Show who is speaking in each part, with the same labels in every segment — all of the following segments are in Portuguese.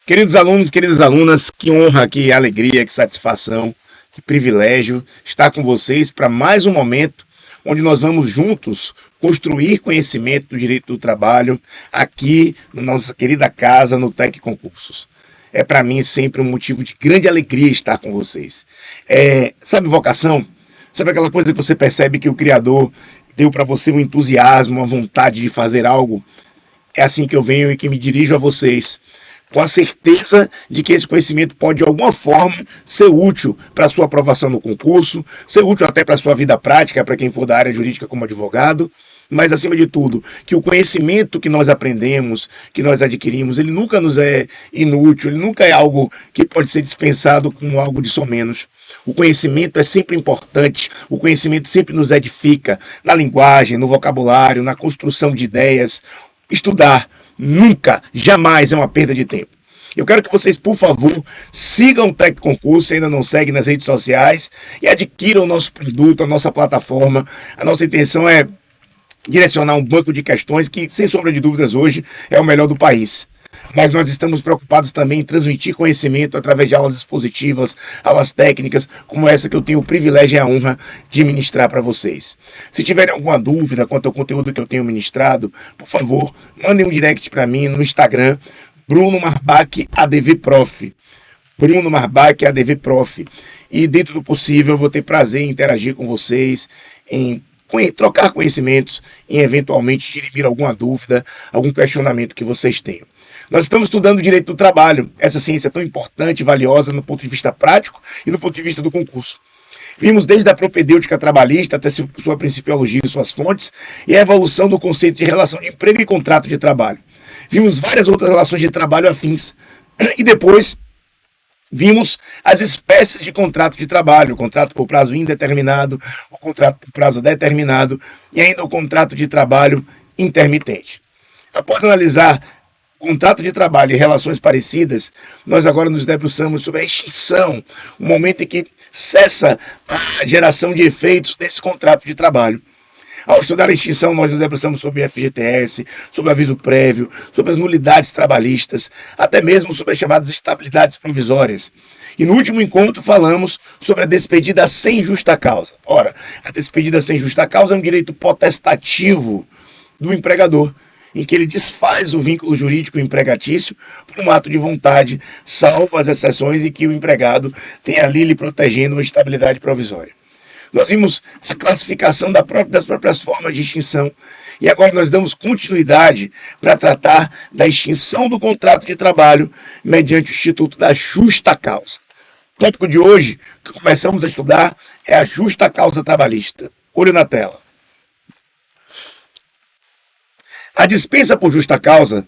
Speaker 1: Queridos alunos, queridas alunas, que honra, que alegria, que satisfação, que privilégio estar com vocês para mais um momento onde nós vamos juntos construir conhecimento do direito do trabalho aqui na nossa querida casa, no Tec Concursos. É para mim sempre um motivo de grande alegria estar com vocês. Sabe vocação? Sabe aquela coisa que você percebe que o Criador deu para você um entusiasmo, uma vontade de fazer algo? É assim que eu venho e que me dirijo a vocês, com a certeza de que esse conhecimento pode, de alguma forma, ser útil para a sua aprovação no concurso, ser útil até para a sua vida prática, para quem for da área jurídica como advogado, mas, acima de tudo, que o conhecimento que nós aprendemos, que nós adquirimos, ele nunca nos é inútil, ele nunca é algo que pode ser dispensado como algo de somenos. O conhecimento é sempre importante, o conhecimento sempre nos edifica, na linguagem, no vocabulário, na construção de ideias. Estudar nunca, jamais é uma perda de tempo. Eu quero que vocês, por favor, sigam o Tec Concurso, se ainda não seguem nas redes sociais, e adquiram o nosso produto, a nossa plataforma. A nossa intenção é direcionar um banco de questões que, sem sombra de dúvidas, hoje é o melhor do país. Mas nós estamos preocupados também em transmitir conhecimento através de aulas expositivas, aulas técnicas, como essa que eu tenho o privilégio e a honra de ministrar para vocês. Se tiverem alguma dúvida quanto ao conteúdo que eu tenho ministrado, por favor, mandem um direct para mim no Instagram, Bruno Marbach ADV Prof. Bruno Marbach ADV Prof. E dentro do possível eu vou ter prazer em interagir com vocês, em trocar conhecimentos, em eventualmente dirimir alguma dúvida, algum questionamento que vocês tenham. Nós estamos estudando o direito do trabalho, essa ciência tão importante e valiosa no ponto de vista prático e no ponto de vista do concurso. Vimos desde a propedêutica trabalhista até sua principiologia e suas fontes, e a evolução do conceito de relação de emprego e contrato de trabalho. Vimos várias outras relações de trabalho afins. E depois vimos as espécies de contrato de trabalho, o contrato por prazo indeterminado, o contrato por prazo determinado e ainda o contrato de trabalho intermitente. Após analisar contrato de trabalho e relações parecidas, nós agora nos debruçamos sobre a extinção, o momento em que cessa a geração de efeitos desse contrato de trabalho. Ao estudar a extinção, nós nos debruçamos sobre o FGTS, sobre o aviso prévio, sobre as nulidades trabalhistas, até mesmo sobre as chamadas estabilidades provisórias. E no último encontro falamos sobre a despedida sem justa causa. Ora, a despedida sem justa causa é um direito potestativo do empregador, em que ele desfaz o vínculo jurídico empregatício por um ato de vontade, salvo as exceções em que o empregado tem ali lhe protegendo uma estabilidade provisória. Nós vimos a classificação das próprias formas de extinção e agora nós damos continuidade para tratar da extinção do contrato de trabalho mediante o Instituto da Justa Causa. O tópico de hoje, que começamos a estudar, é a justa causa trabalhista. Olho na tela. A dispensa por justa causa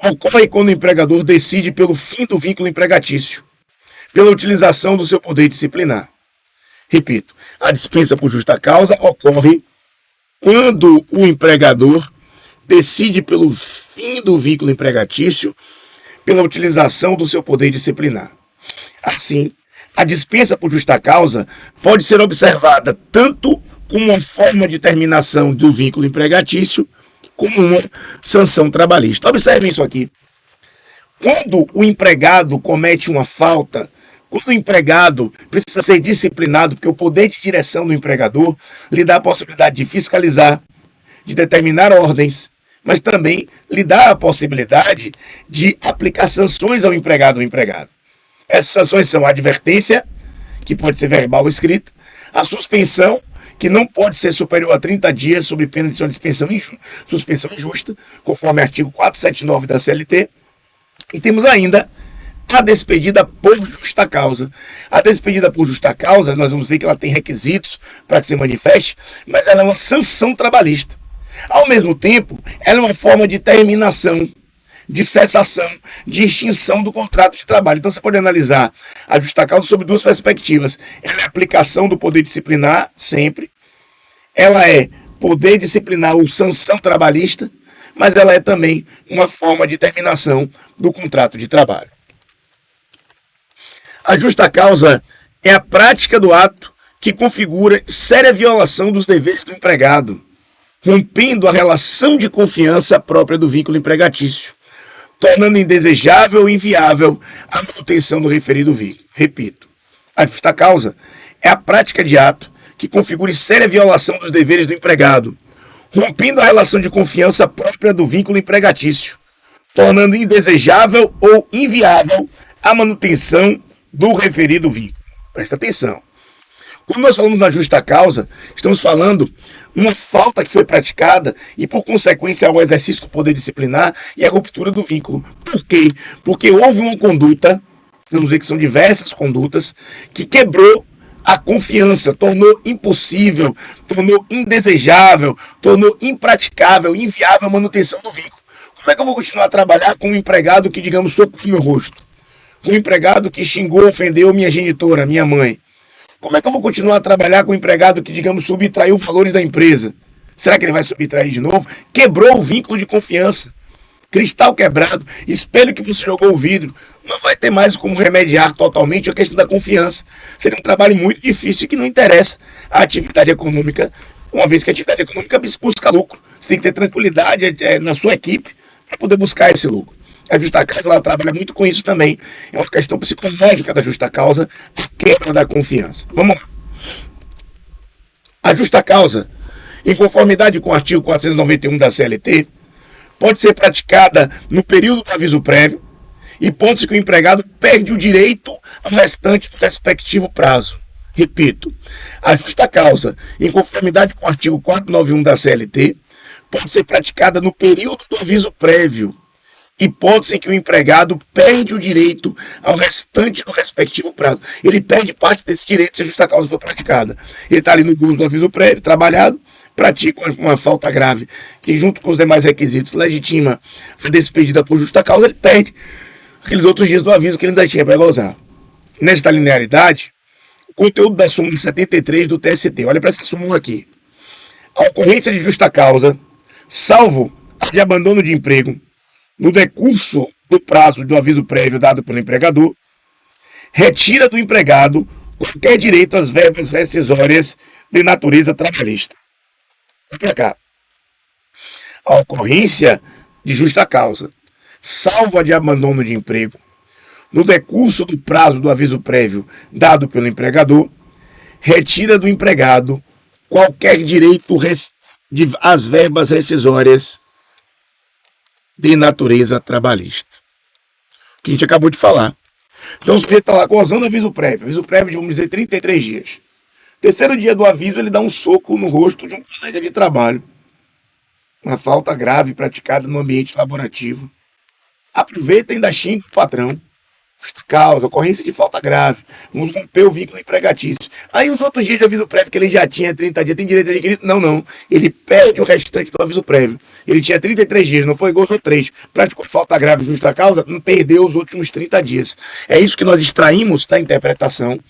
Speaker 1: ocorre quando o empregador decide pelo fim do vínculo empregatício, pela utilização do seu poder disciplinar. Repito, a dispensa por justa causa ocorre quando o empregador decide pelo fim do vínculo empregatício, pela utilização do seu poder disciplinar. Assim, a dispensa por justa causa pode ser observada tanto como uma forma de terminação do vínculo empregatício, como uma sanção trabalhista. Observem isso aqui. Quando o empregado comete uma falta, quando o empregado precisa ser disciplinado, porque o poder de direção do empregador lhe dá a possibilidade de fiscalizar, de determinar ordens, mas também lhe dá a possibilidade de aplicar sanções ao empregado ou empregado. Essas sanções são a advertência, que pode ser verbal ou escrita, a suspensão, que não pode ser superior a 30 dias sob pena de suspensão injusta, conforme o artigo 479 da CLT. E temos ainda a despedida por justa causa. A despedida por justa causa, nós vamos ver que ela tem requisitos para que se manifeste, mas ela é uma sanção trabalhista. Ao mesmo tempo, ela é uma forma de terminação, de cessação, de extinção do contrato de trabalho. Então você pode analisar a justa causa sob duas perspectivas. Ela é a aplicação do poder disciplinar, sempre. Ela é poder disciplinar ou sanção trabalhista, mas ela é também uma forma de terminação do contrato de trabalho. A justa causa é a prática do ato que configura séria violação dos deveres do empregado, rompendo a relação de confiança própria do vínculo empregatício, tornando indesejável ou inviável a manutenção do referido vínculo. Repito, a justa causa é a prática de ato que configure séria violação dos deveres do empregado, rompendo a relação de confiança própria do vínculo empregatício, tornando indesejável ou inviável a manutenção do referido vínculo. Presta atenção. Quando nós falamos na justa causa, estamos falando uma falta que foi praticada e, por consequência, o exercício do poder disciplinar e a ruptura do vínculo. Por quê? Porque houve uma conduta, vamos dizer que são diversas condutas, que quebrou a confiança, tornou impossível, tornou indesejável, tornou impraticável, inviável a manutenção do vínculo. Como é que eu vou continuar a trabalhar com um empregado que, digamos, socou meu rosto? Com um empregado que xingou, ofendeu minha genitora, minha mãe? Como é que eu vou continuar a trabalhar com um empregado que, digamos, subtraiu valores da empresa? Será que ele vai subtrair de novo? Quebrou o vínculo de confiança. Cristal quebrado, espelho que você jogou o vidro. Não vai ter mais como remediar totalmente a questão da confiança. Seria um trabalho muito difícil e que não interessa à atividade econômica, uma vez que a atividade econômica busca lucro. Você tem que ter tranquilidade na sua equipe para poder buscar esse lucro. A justa causa ela trabalha muito com isso também. É uma questão psicológica da justa causa, a quebra da confiança. Vamos lá. A justa causa, em conformidade com o artigo 491 da CLT, pode ser praticada no período do aviso prévio, hipótese que o empregado perde o direito ao restante do respectivo prazo. Repito, a justa causa, em conformidade com o artigo 491 da CLT, pode ser praticada no período do aviso prévio, hipótese em que o empregado perde o direito ao restante do respectivo prazo. Ele perde parte desse direito se a justa causa for praticada. Ele está ali no gozo do aviso prévio, trabalhado, pratica uma falta grave, que junto com os demais requisitos legitima a despedida por justa causa, ele perde aqueles outros dias do aviso que ele ainda tinha para gozar. Nesta linearidade, o conteúdo da súmula 73 do TST. Olha para essa súmula aqui. A ocorrência de justa causa, salvo a de abandono de emprego, no decurso do prazo do aviso prévio dado pelo empregador, retira do empregado qualquer direito às verbas rescisórias de natureza trabalhista. Vem para cá. A ocorrência de justa causa, salvo a de abandono de emprego, no decurso do prazo do aviso prévio dado pelo empregador, retira do empregado qualquer direito às verbas rescisórias de natureza trabalhista. O que a gente acabou de falar. Então o sujeito está lá gozando aviso prévio de, vamos dizer, 33 dias. Terceiro dia do aviso, ele dá um soco no rosto de um colega de trabalho. Uma falta grave praticada no ambiente laborativo. Aproveita e ainda xinga o patrão. Justa causa, ocorrência de falta grave. Vamos romper o vínculo empregatício. Aí os outros dias de aviso prévio que ele já tinha 30 dias, tem direito adquirido? Não. Ele perde o restante do aviso prévio. Ele tinha 33 dias, não foi gozou 3. Praticou falta grave justa causa, não perdeu os últimos 30 dias. É isso que nós extraímos da interpretação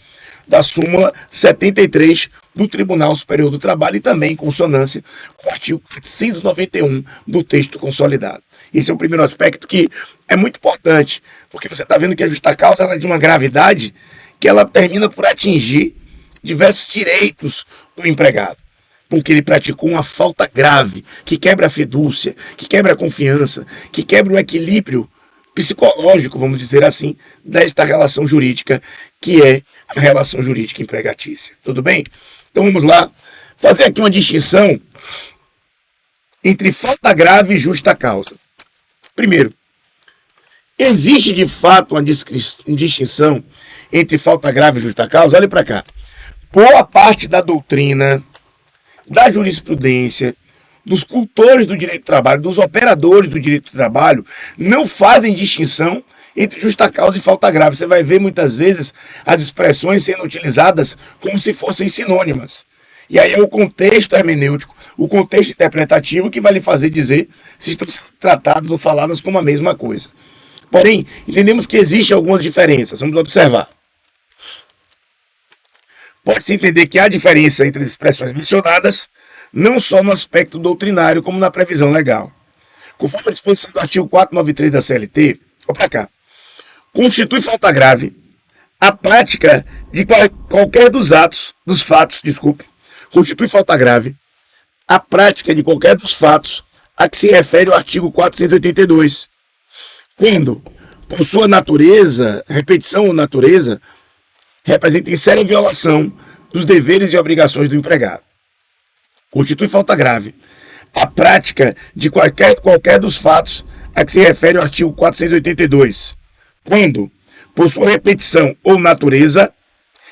Speaker 1: da súmula 73 do Tribunal Superior do Trabalho e também em consonância com o artigo 491 do texto consolidado. Esse é o primeiro aspecto que é muito importante, porque você está vendo que a justa causa ela é de uma gravidade que ela termina por atingir diversos direitos do empregado, porque ele praticou uma falta grave, que quebra a fidúcia, que quebra a confiança, que quebra o equilíbrio psicológico, vamos dizer assim, desta relação jurídica, que é a relação jurídica empregatícia. Tudo bem? Então vamos lá fazer aqui uma distinção entre falta grave e justa causa. Primeiro, existe de fato uma distinção entre falta grave e justa causa? Olha para cá. Boa parte da doutrina, da jurisprudência, dos cultores do direito do trabalho, dos operadores do direito do trabalho, não fazem distinção entre justa causa e falta grave. Você vai ver muitas vezes as expressões sendo utilizadas como se fossem sinônimas. E aí é o contexto hermenêutico, o contexto interpretativo que vai lhe fazer dizer se estão sendo tratadas ou faladas como a mesma coisa. Porém, entendemos que existem algumas diferenças. Vamos observar. Pode-se entender que há diferença entre as expressões mencionadas, não só no aspecto doutrinário, como na previsão legal. Conforme a disposição do artigo 493 da CLT, vou para cá. Constitui falta grave a prática de qualquer constitui falta grave a prática de qualquer dos fatos a que se refere o artigo 482, quando, por sua natureza, repetição ou natureza, representa em séria violação dos deveres e obrigações do empregado. Constitui falta grave a prática de qualquer dos fatos a que se refere o artigo 482, quando, por sua repetição ou natureza,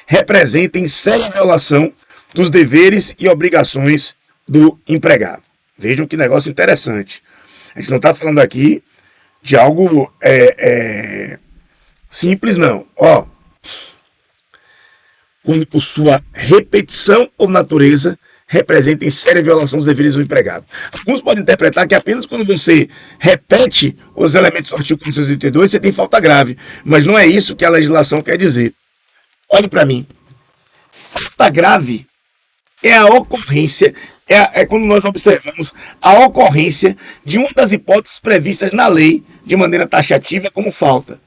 Speaker 1: representa em séria violação dos deveres e obrigações do empregado. Vejam que negócio interessante. A gente não está falando aqui de algo simples, não. Quando por sua repetição ou natureza representa em séria violação dos deveres do empregado. Alguns podem interpretar que apenas quando você repete os elementos do artigo 482 você tem falta grave, mas não é isso que a legislação quer dizer. Olhe para mim. Falta grave é a ocorrência, é quando nós observamos a ocorrência de uma das hipóteses previstas na lei de maneira taxativa como falta.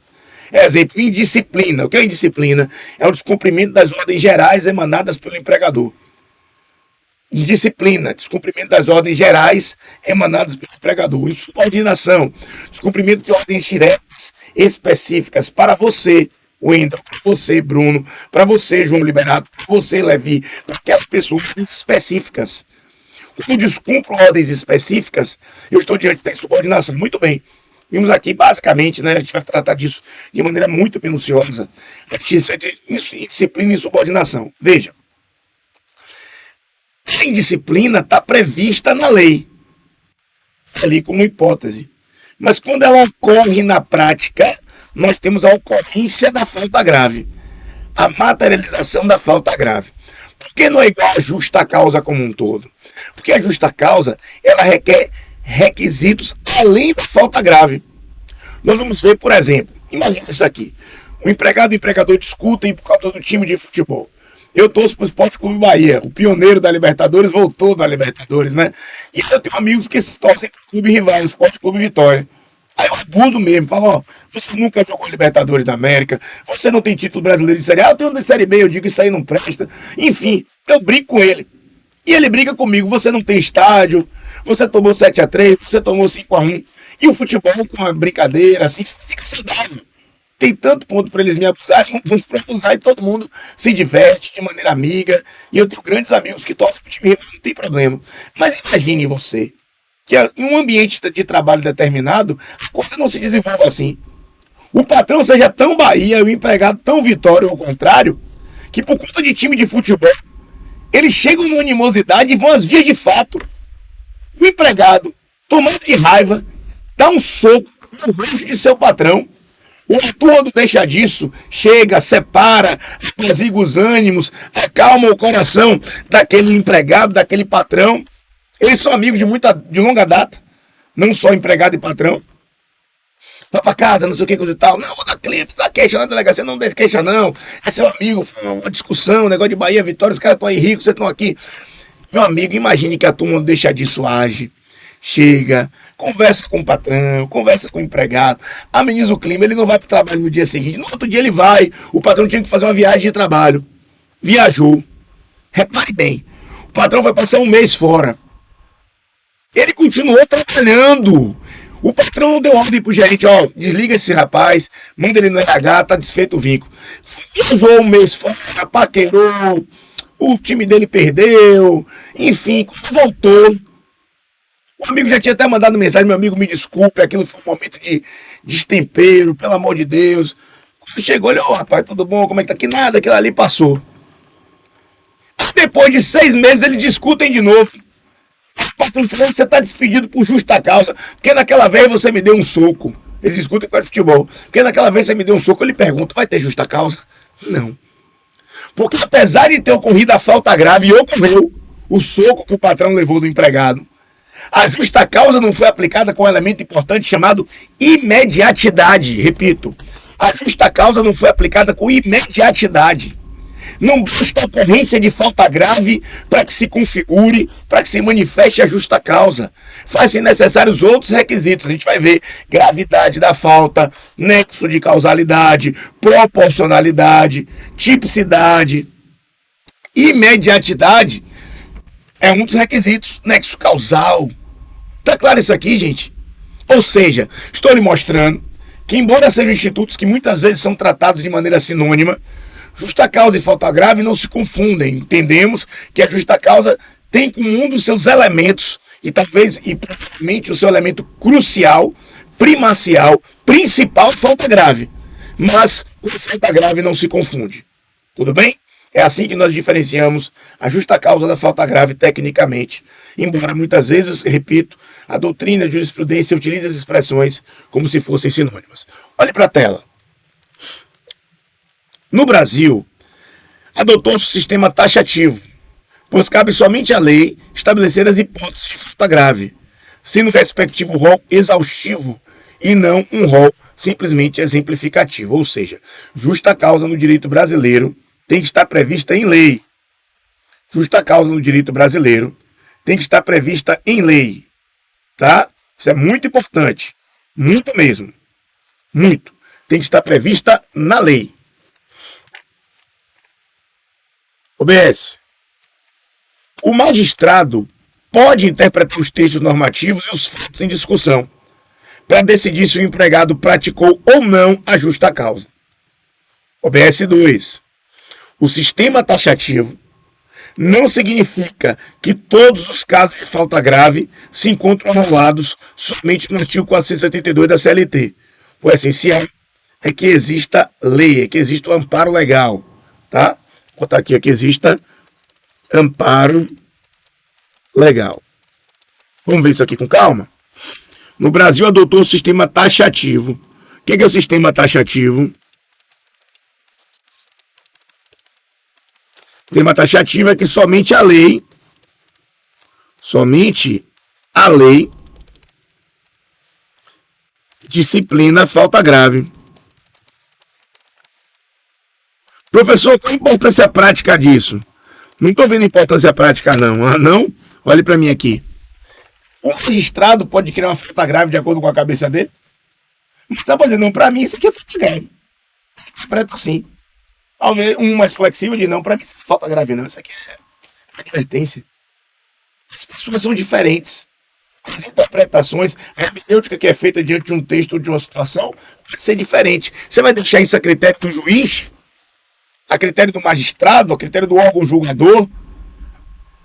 Speaker 1: Exemplo, indisciplina. O que é indisciplina? É o descumprimento das ordens gerais emanadas pelo empregador. Indisciplina, descumprimento das ordens gerais emanadas pelo empregador. Insubordinação, descumprimento de ordens diretas específicas para você, Wendel, para você, Bruno, para você, João Liberato, para você, Levi, para aquelas pessoas específicas. Quando eu descumpro ordens específicas, eu estou diante da insubordinação. Muito bem. Vimos aqui, basicamente, né, a gente vai tratar disso de maneira muito minuciosa, a indisciplina e insubordinação. Veja, a indisciplina está prevista na lei, ali como hipótese. Mas quando ela ocorre na prática, nós temos a ocorrência da falta grave, a materialização da falta grave. Por que não é igual a justa causa como um todo? Porque a justa causa, ela requer requisitos além da falta grave. Nós vamos ver, por exemplo, imagina isso aqui. O empregado e o empregador discutem por causa do time de futebol. Eu torço para o Esporte Clube Bahia, o pioneiro da Libertadores voltou da Libertadores, né? E eu tenho amigos que torcem para o clube rival, o Esporte Clube Vitória. Aí eu abuso mesmo, falo, você nunca jogou Libertadores da América, você não tem título brasileiro de Série A, eu tenho de Série B, eu digo isso aí não presta. Enfim, eu brigo com ele. E ele briga comigo, você não tem estádio, você tomou 7-3, você tomou 5-1. E o futebol com uma brincadeira, assim, fica saudável. Tem tanto ponto para eles me abusar, como ponto para abusar, e todo mundo se diverte de maneira amiga. E eu tenho grandes amigos que torcem para o time, não tem problema. Mas imagine você, que em um ambiente de trabalho determinado, a coisa não se desenvolve assim. O patrão seja tão Bahia, o empregado tão Vitória, ou ao contrário, que por conta de time de futebol, eles chegam numa animosidade e vão às vias de fato. O empregado, tomando de raiva, dá um soco no rosto de seu patrão. O turma não deixa disso, chega, separa, apazigua os ânimos, acalma o coração daquele empregado, daquele patrão. Eles são amigos de longa data, não só empregado e patrão. Vai pra casa, não sei o que, coisa e tal. Não, vou dar clipe, dá queixa na delegacia, não deixa queixa não. É seu amigo, foi uma discussão, negócio de Bahia, Vitória, os caras estão aí ricos, vocês estão aqui. Meu amigo, imagine que a turma não deixa disso, age. Chega, conversa com o patrão, conversa com o empregado, ameniza o clima, ele não vai para o trabalho no dia seguinte, no outro dia ele vai, o patrão tinha que fazer uma viagem de trabalho, viajou, repare bem, o patrão vai passar um mês fora, ele continuou trabalhando, o patrão não deu ordem pro gerente, desliga esse rapaz, manda ele no RH, tá desfeito o vínculo, viajou um mês fora, paquerou, o time dele perdeu, enfim, quando voltou, o amigo já tinha até mandado mensagem, meu amigo, me desculpe, aquilo foi um momento de destempero, pelo amor de Deus. Quando chegou, ele, rapaz, tudo bom, como é que tá? Que nada, aquilo ali passou. Aí depois de 6 meses, eles discutem de novo. O patrão falando, você tá despedido por justa causa, porque naquela vez você me deu um soco. Eles discutem com o futebol. Porque naquela vez você me deu um soco, eu lhe pergunto, vai ter justa causa? Não. Porque apesar de ter ocorrido a falta grave, e ocorreu o soco que o patrão levou do empregado, a justa causa não foi aplicada com um elemento importante chamado imediatidade. Repito, a justa causa não foi aplicada com imediatidade. Não basta a ocorrência de falta grave para que se configure, para que se manifeste a justa causa. Faz-se necessários outros requisitos. A gente vai ver gravidade da falta, nexo de causalidade, proporcionalidade, tipicidade, imediatidade. É um dos requisitos, nexo causal. Tá claro isso aqui, gente? Ou seja, estou lhe mostrando que, embora sejam institutos que muitas vezes são tratados de maneira sinônima, justa causa e falta grave não se confundem. Entendemos que a justa causa tem como um dos seus elementos, e talvez e provavelmente o seu elemento crucial, primacial, principal, falta grave. Mas com falta grave não se confunde. Tudo bem? É assim que nós diferenciamos a justa causa da falta grave tecnicamente. Embora muitas vezes, repito, a doutrina e a jurisprudência utilize as expressões como se fossem sinônimas. Olhe para a tela. No Brasil, adotou-se o sistema taxativo, pois cabe somente à lei estabelecer as hipóteses de falta grave, sendo o respectivo rol exaustivo e não um rol simplesmente exemplificativo. Ou seja, justa causa no direito brasileiro tem que estar prevista em lei. Justa causa no direito brasileiro tem que estar prevista em lei. Tá? Isso é muito importante. Muito mesmo. Muito. Tem que estar prevista na lei. OBS. O magistrado pode interpretar os textos normativos e os fatos em discussão para decidir se o empregado praticou ou não a justa causa. OBS 2. O sistema taxativo não significa que todos os casos de falta grave se encontram anulados somente no artigo 482 da CLT. O essencial é que exista lei, é que exista o amparo legal. Tá? Vou botar aqui, que exista amparo legal. Vamos ver isso aqui com calma? No Brasil adotou o sistema taxativo. O que é o sistema taxativo? O sistema taxativo é que somente a lei disciplina a falta grave. Professor, qual a importância prática disso? Não estou vendo importância prática, não. Ah, não? Olhe para mim aqui. O magistrado pode criar uma falta grave de acordo com a cabeça dele? Mas você pode dizer, não, para mim isso aqui é falta grave. Interpreta assim. Talvez um mais flexível de não, para mim isso é falta grave, não. Isso aqui é advertência. As pessoas são diferentes. As interpretações, a hermenêutica que é feita diante de um texto ou de uma situação pode ser diferente. Você vai deixar isso a critério do juiz? A critério do magistrado, a critério do órgão julgador?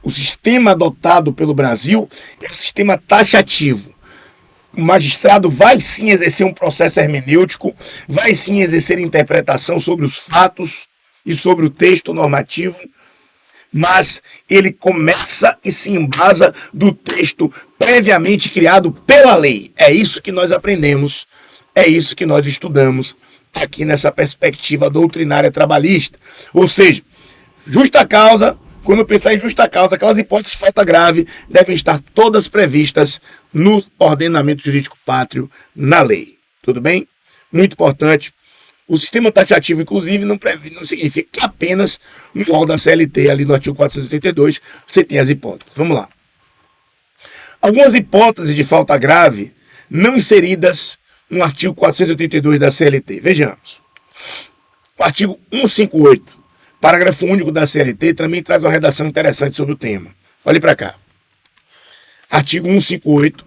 Speaker 1: O sistema adotado pelo Brasil é um sistema taxativo. O magistrado vai sim exercer um processo hermenêutico, vai sim exercer interpretação sobre os fatos e sobre o texto normativo, mas ele começa e se embasa do texto previamente criado pela lei. É isso que nós aprendemos, é isso que nós estudamos aqui nessa perspectiva doutrinária trabalhista. Ou seja, justa causa, quando pensar em justa causa, aquelas hipóteses de falta grave devem estar todas previstas no ordenamento jurídico pátrio, na lei. Tudo bem? Muito importante. O sistema taxativo, inclusive, não significa que apenas no rol da CLT, ali no artigo 482, você tem as hipóteses. Vamos lá. Algumas hipóteses de falta grave não inseridas no artigo 482 da CLT. Vejamos. O artigo 158, parágrafo único da CLT, também traz uma redação interessante sobre o tema. Olhe para cá. Artigo 158,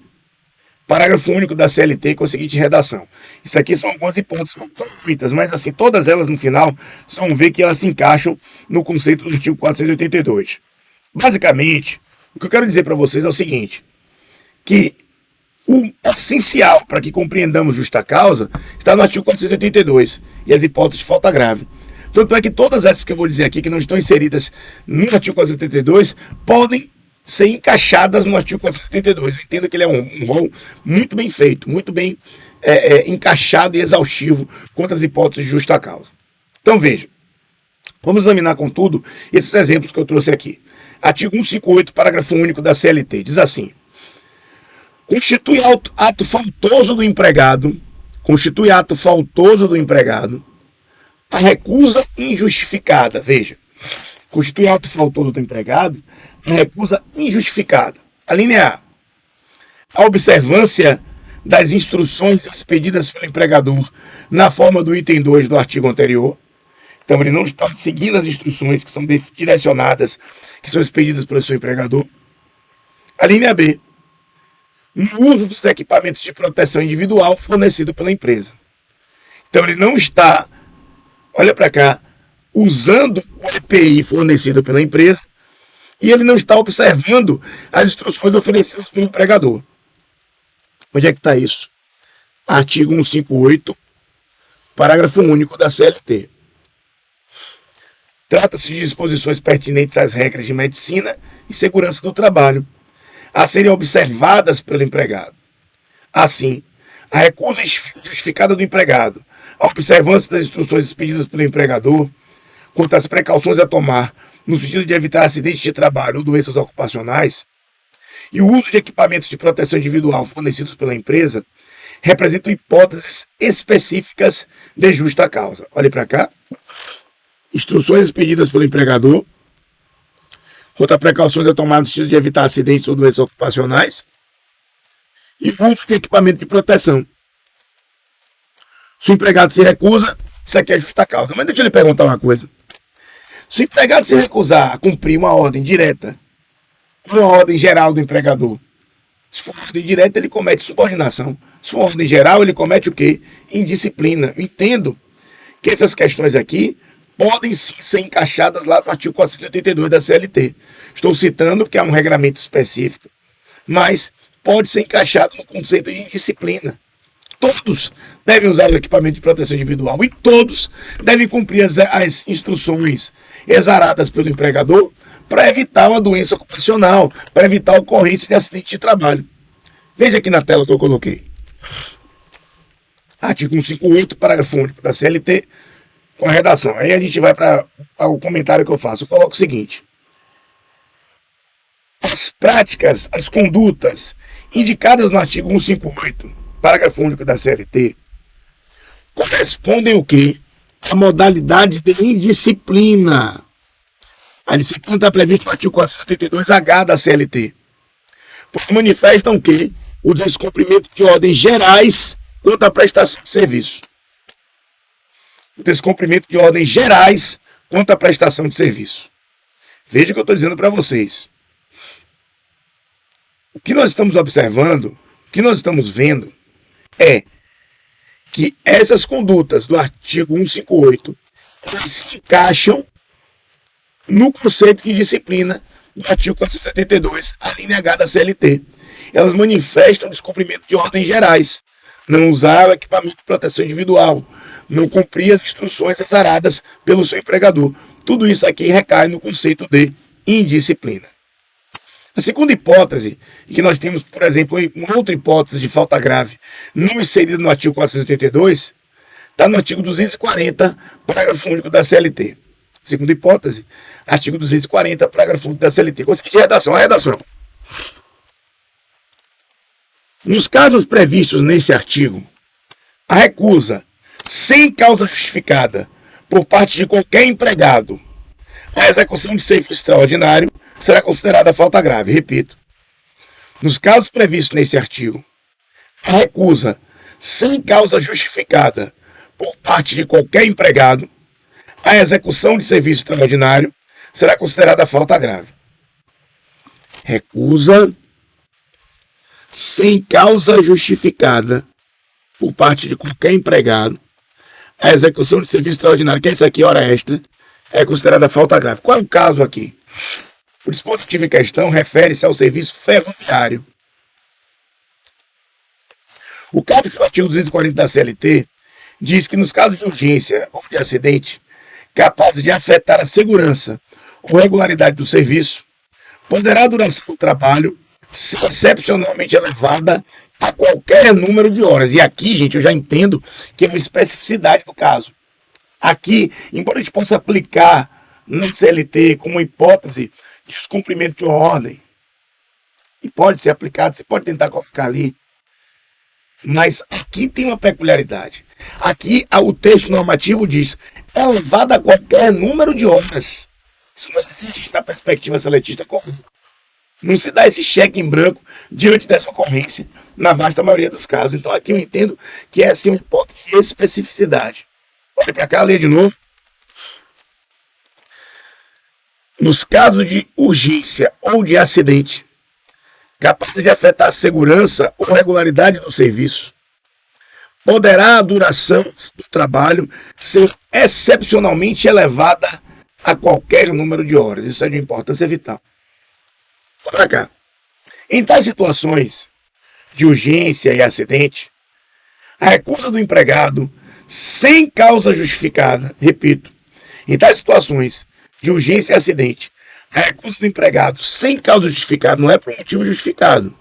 Speaker 1: parágrafo único da CLT, com a seguinte redação. Isso aqui são algumas hipóteses, não são muitas, mas assim, todas elas no final, vocês vão ver que elas se encaixam no conceito do artigo 482. Basicamente, o que eu quero dizer para vocês é o seguinte, que o essencial para que compreendamos justa causa está no artigo 482 e as hipóteses de falta grave. Tanto é que todas essas que eu vou dizer aqui, que não estão inseridas no artigo 482, podem ser encaixadas no artigo 482. Eu entendo que ele é um rol muito bem feito, muito bem encaixado e exaustivo quanto às hipóteses de justa causa. Então veja, vamos examinar contudo esses exemplos que eu trouxe aqui. Artigo 158, parágrafo único da CLT, diz assim: constitui ato faltoso do empregado a recusa injustificada. Veja, constitui ato faltoso do empregado a recusa injustificada. A linha A observância das instruções expedidas pelo empregador na forma do item 2 do artigo anterior. Então, ele não está seguindo as instruções que são direcionadas, que são expedidas pelo seu empregador. A linha B, no uso dos equipamentos de proteção individual fornecido pela empresa. Então ele não está, olha para cá, usando o EPI fornecido pela empresa e ele não está observando as instruções oferecidas pelo empregador. Onde é que está isso? Artigo 158, parágrafo único da CLT. Trata-se de disposições pertinentes às regras de medicina e segurança do trabalho, a serem observadas pelo empregado. Assim, a recusa justificada do empregado, a observância das instruções expedidas pelo empregador, quanto às precauções a tomar no sentido de evitar acidentes de trabalho ou doenças ocupacionais, e o uso de equipamentos de proteção individual fornecidos pela empresa, representam hipóteses específicas de justa causa. Olhe para cá. Instruções expedidas pelo empregador, quanto a precauções a tomar no sentido de evitar acidentes ou doenças ocupacionais, e o uso de equipamento de proteção. Se o empregado se recusa, isso aqui é justa causa. Mas deixa eu lhe perguntar uma coisa. Se o empregado se recusar a cumprir uma ordem direta, uma ordem geral do empregador, se for ordem direta, ele comete subordinação. Se for ordem geral, ele comete o quê? Indisciplina. Eu entendo que essas questões aqui podem sim ser encaixadas lá no artigo 482 da CLT. Estou citando porque é um regramento específico, mas pode ser encaixado no conceito de indisciplina. Todos devem usar o equipamento de proteção individual e todos devem cumprir as instruções exaradas pelo empregador para evitar uma doença ocupacional, para evitar a ocorrência de acidente de trabalho. Veja aqui na tela que eu coloquei. Artigo 158, parágrafo único da CLT, com a redação. Aí a gente vai para o comentário que eu faço. Eu coloco o seguinte: as práticas, as condutas indicadas no artigo 158, parágrafo único da CLT, correspondem o quê? A modalidades de indisciplina. A disciplina está prevista no artigo 472-H da CLT. Pois manifestam o quê? O descumprimento de ordens gerais quanto à prestação de serviço. O descumprimento de ordens gerais quanto à prestação de serviço. Veja o que eu estou dizendo para vocês. O que nós estamos observando, o que nós estamos vendo é que essas condutas do artigo 158 elas se encaixam no conceito de disciplina do artigo 472, a linha H da CLT. Elas manifestam descumprimento de ordens gerais. Não usar o equipamento de proteção individual, não cumprir as instruções exaradas pelo seu empregador. Tudo isso aqui recai no conceito de indisciplina. A segunda hipótese, que nós temos, por exemplo, uma outra hipótese de falta grave, não inserida no artigo 482, está no artigo 240, parágrafo único da CLT. Segunda hipótese, artigo 240, parágrafo único da CLT. Conceito de redação, a redação. Nos casos previstos nesse artigo, a recusa, sem causa justificada, por parte de qualquer empregado, a execução de serviço extraordinário será considerada falta grave. Repito, nos casos previstos nesse artigo, a recusa, sem causa justificada, por parte de qualquer empregado, a execução de serviço extraordinário será considerada falta grave. Recusa, sem causa justificada, por parte de qualquer empregado, a execução de serviço extraordinário, que é isso aqui, hora extra, é considerada falta grave. Qual é o caso aqui? O dispositivo em questão refere-se ao serviço ferroviário. O caput do artigo 240 da CLT diz que nos casos de urgência ou de acidente capazes de afetar a segurança ou regularidade do serviço, poderá a duração do trabalho ser excepcionalmente elevada a qualquer número de horas. E aqui, gente, eu já entendo que é uma especificidade do caso. Aqui, embora a gente possa aplicar na CLT como hipótese de descumprimento de uma ordem, e pode ser aplicado, você pode tentar colocar ali, mas aqui tem uma peculiaridade. Aqui o texto normativo diz elevada a qualquer número de horas. Isso não existe na perspectiva seletista comum. Não se dá esse cheque em branco diante dessa ocorrência, na vasta maioria dos casos. Então aqui eu entendo que é assim uma hipótese de especificidade. Olha para cá, lê de novo. Nos casos de urgência ou de acidente, capazes de afetar a segurança ou regularidade do serviço, poderá a duração do trabalho ser excepcionalmente elevada a qualquer número de horas. Isso é de importância vital. Para cá. Em tais situações de urgência e acidente, a recusa do empregado sem causa justificada, repito, em tais situações de urgência e acidente, a recusa do empregado sem causa justificada não é por um motivo justificado.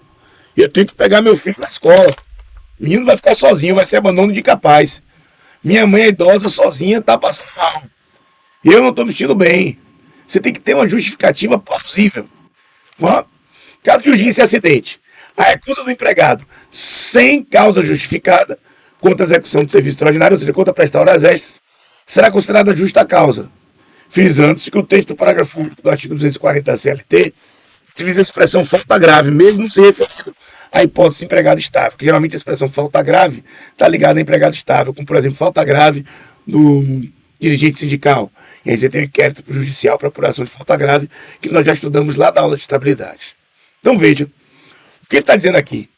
Speaker 1: Eu tenho que pegar meu filho na escola. O menino vai ficar sozinho, vai ser abandono de capaz. Minha mãe é idosa, sozinha, está passando mal. Eu não estou me sentindo bem. Você tem que ter uma justificativa plausível. Caso de urgência e acidente, a recusa do empregado sem causa justificada contra a execução de serviço extraordinário, ou seja, contra prestar horas extras, será considerada justa causa. Frisando-se que o texto do parágrafo único do artigo 240 da CLT utiliza a expressão falta grave, mesmo não se referindo à hipótese de empregado estável, porque geralmente a expressão falta grave está ligada a empregado estável, como por exemplo, falta grave do dirigente sindical. E aí você tem um inquérito judicial para apuração de falta grave, que nós já estudamos lá da aula de estabilidade. Então veja, o que ele está dizendo aqui?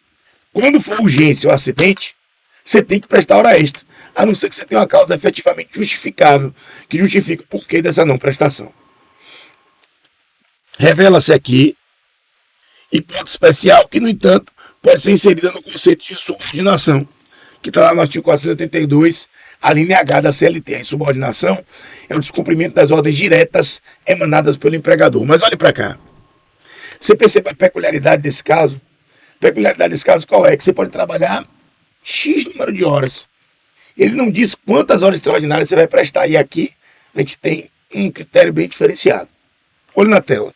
Speaker 1: Quando for urgência ou acidente, você tem que prestar hora extra, a não ser que você tenha uma causa efetivamente justificável, que justifique o porquê dessa não prestação. Revela-se aqui hipótese especial que, no entanto, pode ser inserida no conceito de subordinação, que está lá no artigo 482, a linha H da CLT. A insubordinação é o descumprimento das ordens diretas emanadas pelo empregador. Mas olhe para cá. Você percebe a peculiaridade desse caso? A peculiaridade desse caso qual é? Que você pode trabalhar X número de horas. Ele não diz quantas horas extraordinárias você vai prestar. E aqui a gente tem um critério bem diferenciado. Olhe na tela.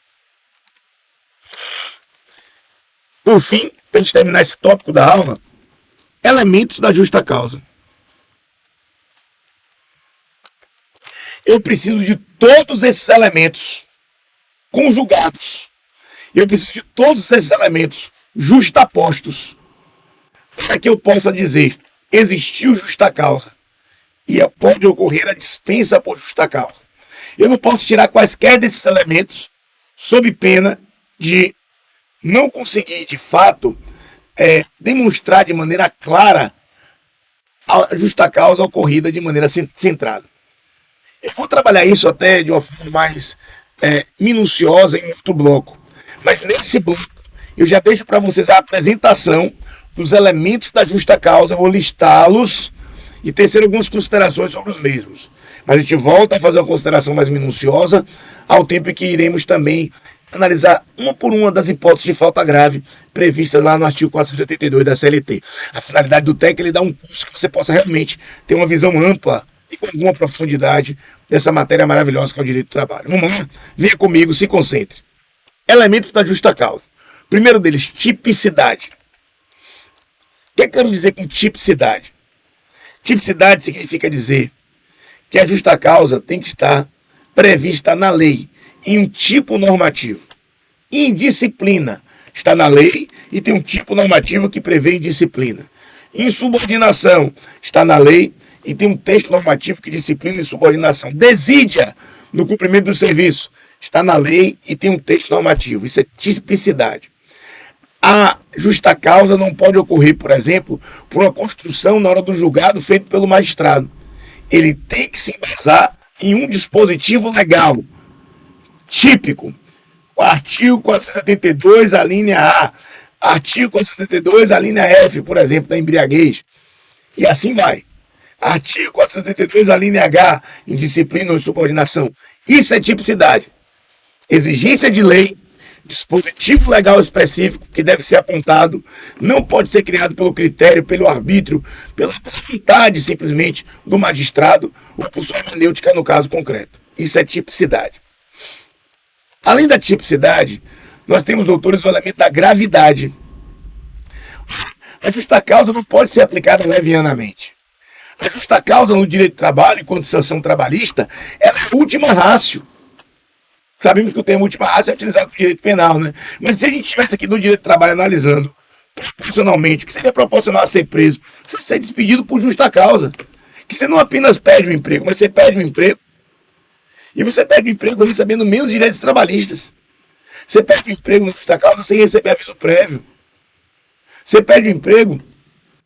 Speaker 1: Por fim, para a gente terminar esse tópico da aula, elementos da justa causa. Eu preciso de todos esses elementos conjugados. Eu preciso de todos esses elementos justapostos para que eu possa dizer existiu justa causa e pode ocorrer a dispensa por justa causa. Eu não posso tirar quaisquer desses elementos sob pena de não conseguir, de fato, demonstrar de maneira clara a justa causa ocorrida de maneira centrada. Eu vou trabalhar isso até de uma forma mais minuciosa em outro bloco. Mas nesse bloco, eu já deixo para vocês a apresentação dos elementos da justa causa, vou listá-los e tecer algumas considerações sobre os mesmos. Mas a gente volta a fazer uma consideração mais minuciosa, ao tempo em que iremos também analisar uma por uma das hipóteses de falta grave previstas lá no artigo 482 da CLT. A finalidade do TEC é ele dar um curso que você possa realmente ter uma visão ampla e com alguma profundidade dessa matéria maravilhosa que é o direito do trabalho. Vamos lá? Venha comigo, se concentre. Elementos da justa causa. Primeiro deles, tipicidade. O que eu quero dizer com tipicidade? Tipicidade significa dizer que a justa causa tem que estar prevista na lei, em um tipo normativo. Indisciplina está na lei e tem um tipo normativo que prevê indisciplina. Insubordinação está na lei e tem um texto normativo que disciplina insubordinação. Desídia no cumprimento do serviço está na lei e tem um texto normativo. Isso é tipicidade. A justa causa não pode ocorrer, por exemplo, por uma construção na hora do julgado feito pelo magistrado. Ele tem que se embasar em um dispositivo legal típico. O artigo 472, a linha A. Artigo 472, a linha F, por exemplo, da embriaguez. E assim vai. Artigo 472, a linha H, indisciplina ou insubordinação. Isso é tipicidade. Exigência de lei, dispositivo legal específico que deve ser apontado, não pode ser criado pelo critério, pelo arbítrio, pela vontade simplesmente do magistrado ou por sua hermenêutica no caso concreto. Isso é tipicidade. Além da tipicidade, nós temos, doutores, o elemento da gravidade. A justa causa não pode ser aplicada levianamente. A justa causa no direito do trabalho, enquanto sanção trabalhista, ela é a última ratio. Sabemos que o termo última ratio é utilizado no direito penal, né? Mas se a gente estivesse aqui no direito do trabalho analisando proporcionalmente, o que seria proporcional a ser preso? Você ser despedido por justa causa. Que você não apenas perde o emprego, mas você perde o emprego. E você perde o emprego recebendo menos direitos trabalhistas. Você perde o emprego na justa causa sem receber aviso prévio. Você perde o emprego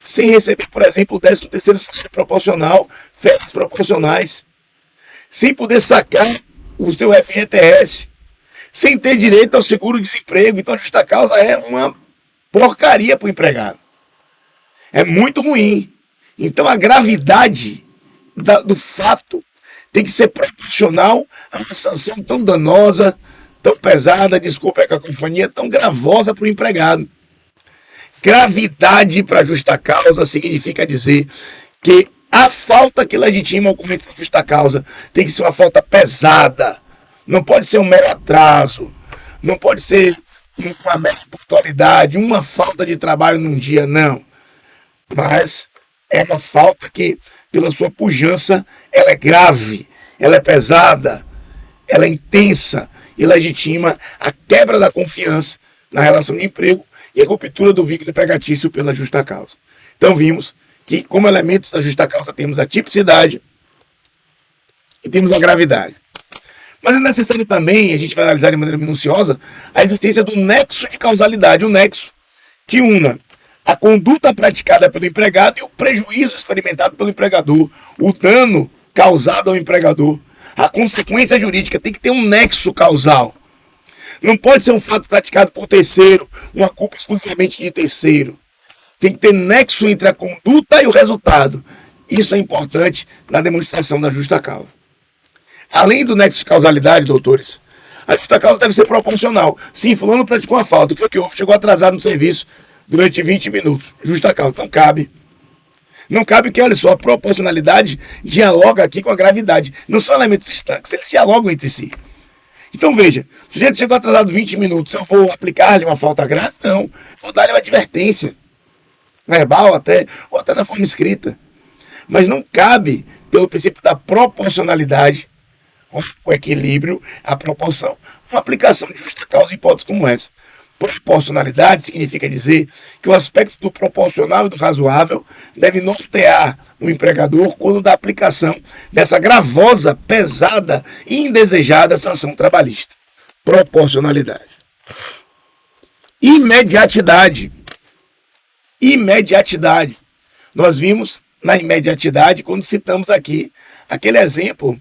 Speaker 1: sem receber, por exemplo, o 13º salário proporcional, férias proporcionais, sem poder sacar o seu FGTS, sem ter direito ao seguro-desemprego. Então a justa causa é uma porcaria para o empregado. É muito ruim. Então a gravidade do fato tem que ser proporcional a uma sanção tão danosa, tão pesada, desculpa a cacofonia, tão gravosa para o empregado. Gravidade para justa causa significa dizer que a falta que legitima a ocorrência da justa causa tem que ser uma falta pesada. Não pode ser um mero atraso. Não pode ser uma mera impuntualidade, uma falta de trabalho num dia, não. Mas é uma falta que, pela sua pujança, ela é grave, ela é pesada, ela é intensa e legitima a quebra da confiança na relação de emprego e a ruptura do vínculo empregatício pela justa causa. Então vimos que, como elementos da justa causa, temos a tipicidade e temos a gravidade. Mas é necessário também, a gente vai analisar de maneira minuciosa, a existência do nexo de causalidade, o nexo que una a conduta praticada pelo empregado e o prejuízo experimentado pelo empregador, o dano causado ao empregador, a consequência jurídica. Tem que ter um nexo causal. Não pode ser um fato praticado por terceiro, uma culpa exclusivamente de terceiro. Tem que ter nexo entre a conduta e o resultado. Isso é importante na demonstração da justa causa. Além do nexo de causalidade, doutores, a justa causa deve ser proporcional. Sim, fulano praticou uma falta. O que foi que houve? Chegou atrasado no serviço durante 20 minutos. Justa causa. Não cabe. Não cabe que, olha só, a proporcionalidade dialoga aqui com a gravidade. Não são elementos estanques, eles dialogam entre si. Então veja, o sujeito chegou atrasado 20 minutos, eu vou aplicar-lhe uma falta grave? Não, vou dar-lhe uma advertência, verbal até, ou até na forma escrita. Mas não cabe, pelo princípio da proporcionalidade, o equilíbrio, a proporção, uma aplicação de justa causa em hipóteses como essa. Proporcionalidade significa dizer que o aspecto do proporcional e do razoável deve nortear o empregador quando da aplicação dessa gravosa, pesada e indesejada sanção trabalhista. Proporcionalidade. Imediatidade. Imediatidade. Nós vimos na imediatidade quando citamos aqui aquele exemplo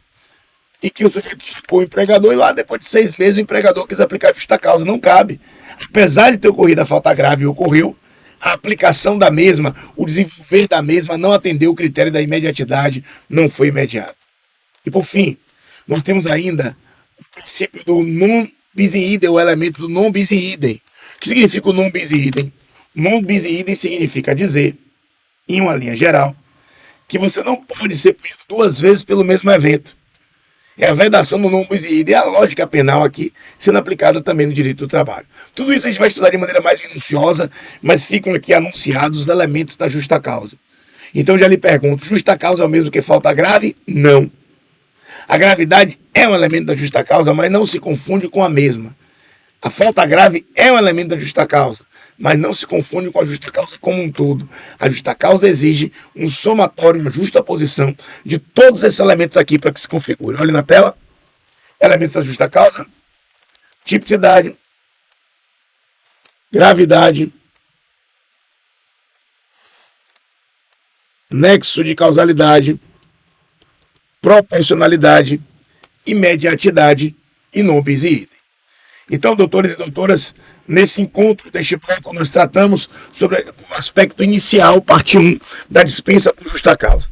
Speaker 1: em que o sujeito supõe o empregador e lá depois de 6 meses o empregador quis aplicar a justa causa. Não cabe. Apesar de ter ocorrido a falta grave e ocorreu, a aplicação da mesma, o desenvolver da mesma não atendeu o critério da imediatidade, não foi imediato. E por fim, nós temos ainda o princípio do non bis in idem, o elemento do non bis in idem. O que significa o non bis in idem? Non bis in idem significa dizer, em uma linha geral, que você não pode ser punido 2 vezes pelo mesmo evento. É a vedação do non bis in idem, a lógica penal aqui, sendo aplicada também no direito do trabalho. Tudo isso a gente vai estudar de maneira mais minuciosa, mas ficam aqui anunciados os elementos da justa causa. Então já lhe pergunto, justa causa é o mesmo que falta grave? Não. A gravidade é um elemento da justa causa, mas não se confunde com a mesma. A falta grave é um elemento da justa causa, mas não se confunde com a justa causa como um todo. A justa causa exige um somatório, uma justa posição de todos esses elementos aqui para que se configure. Olha na tela, elementos da justa causa, tipicidade, gravidade, nexo de causalidade, proporcionalidade, imediatidade e non bis in idem. Então, doutores e doutoras, nesse encontro deste bloco nós tratamos sobre o aspecto inicial, parte 1, da dispensa por justa causa.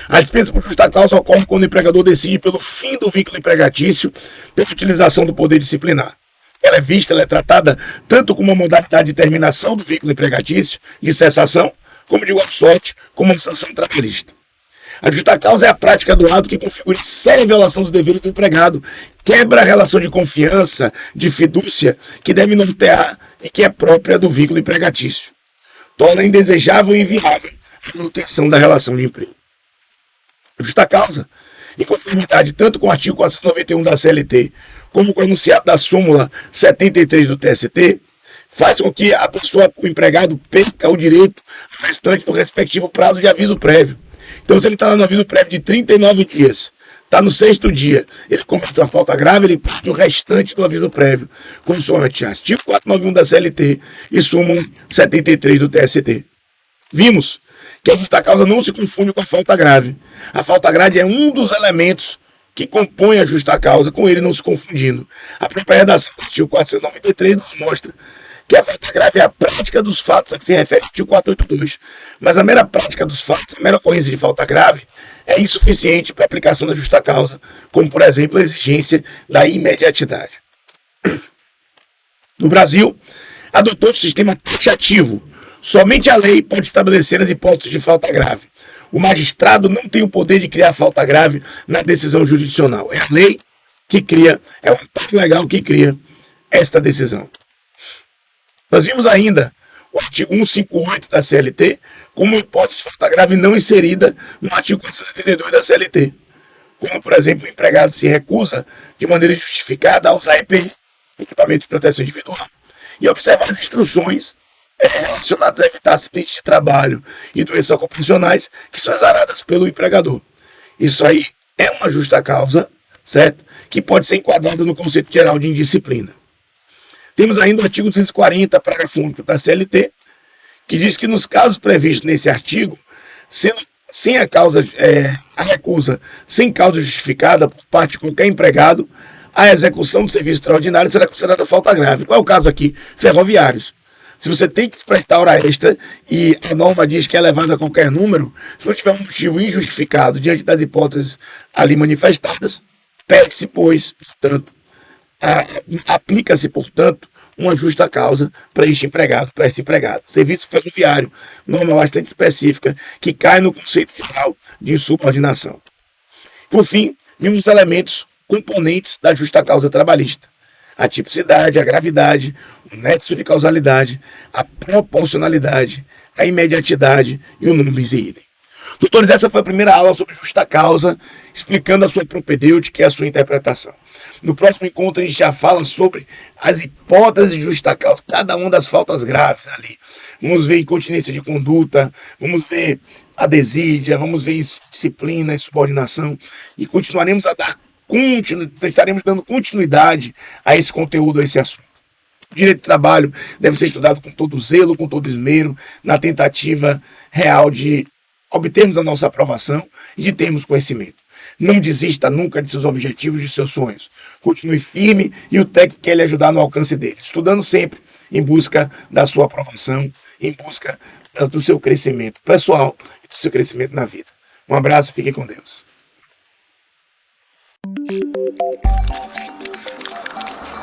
Speaker 1: A dispensa por justa causa ocorre quando o empregador decide pelo fim do vínculo empregatício pela utilização do poder disciplinar. Ela é vista, ela é tratada tanto como uma modalidade de terminação do vínculo empregatício, de cessação, como de igual sorte, como uma sanção trabalhista. A justa causa é a prática do ato que configura séria violação dos deveres do empregado, quebra a relação de confiança, de fidúcia, que deve nortear e que é própria do vínculo empregatício. Torna indesejável e inviável a manutenção da relação de emprego. A justa causa, em conformidade tanto com o artigo 491 da CLT, como com o enunciado da súmula 73 do TST, faz com que a pessoa, o empregado, perca o direito restante do respectivo prazo de aviso prévio. Então, se ele está lá no aviso prévio de 39 dias, está no 6º dia, ele comete uma falta grave, ele perde o restante do aviso prévio, consoante artigo 491 da CLT e súmula 73 do TST. Vimos que a justa causa não se confunde com a falta grave. A falta grave é um dos elementos que compõe a justa causa, com ele não se confundindo. A própria redação do artigo 493 nos mostra que a falta grave é a prática dos fatos a que se refere o artigo 482. Mas a mera prática dos fatos, a mera ocorrência de falta grave, é insuficiente para a aplicação da justa causa, como, por exemplo, a exigência da imediatidade. No Brasil, adotou-se o sistema taxativo. Somente a lei pode estabelecer as hipóteses de falta grave. O magistrado não tem o poder de criar falta grave na decisão jurisdicional. É a lei que cria, é o amparo legal que cria esta decisão. Nós vimos ainda o artigo 158 da CLT como hipótese de falta grave não inserida no artigo 472 da CLT. Como, por exemplo, o empregado se recusa de maneira injustificada a usar EPI, equipamento de proteção individual, e observar as instruções relacionadas a evitar acidentes de trabalho e doenças ocupacionais que são exaradas pelo empregador. Isso aí é uma justa causa, certo? Que pode ser enquadrada no conceito geral de indisciplina. Temos ainda o artigo 240, parágrafo único da CLT, que diz que nos casos previstos nesse artigo, sendo sem a recusa sem causa justificada por parte de qualquer empregado, a execução do serviço extraordinário será considerada falta grave. Qual é o caso aqui? Ferroviários. Se você tem que prestar hora extra e a norma diz que é levada a qualquer número, se não tiver um motivo injustificado diante das hipóteses ali manifestadas, pede-se, pois, portanto, aplica-se, portanto, uma justa causa para este empregado, para esse empregado. Serviço ferroviário, norma bastante específica, que cai no conceito geral de insubordinação. Por fim, vimos os elementos componentes da justa causa trabalhista: a tipicidade, a gravidade, o nexo de causalidade, a proporcionalidade, a imediatidade e o num bis idem. Doutores, essa foi a primeira aula sobre justa causa, explicando a sua propedêutica e a sua interpretação. No próximo encontro a gente já fala sobre as hipóteses de justa causa, cada uma das faltas graves ali. Vamos ver incontinência de conduta, vamos ver a desídia, vamos ver disciplina e subordinação, e continuaremos a dar estaremos dando continuidade a esse conteúdo, a esse assunto. O direito de trabalho deve ser estudado com todo zelo, com todo esmero, na tentativa real de obtermos a nossa aprovação e de termos conhecimento. Não desista nunca de seus objetivos, de seus sonhos. Continue firme e o TEC quer lhe ajudar no alcance deles, estudando sempre em busca da sua aprovação, em busca do seu crescimento pessoal e do seu crescimento na vida. Um abraço, fiquem com Deus.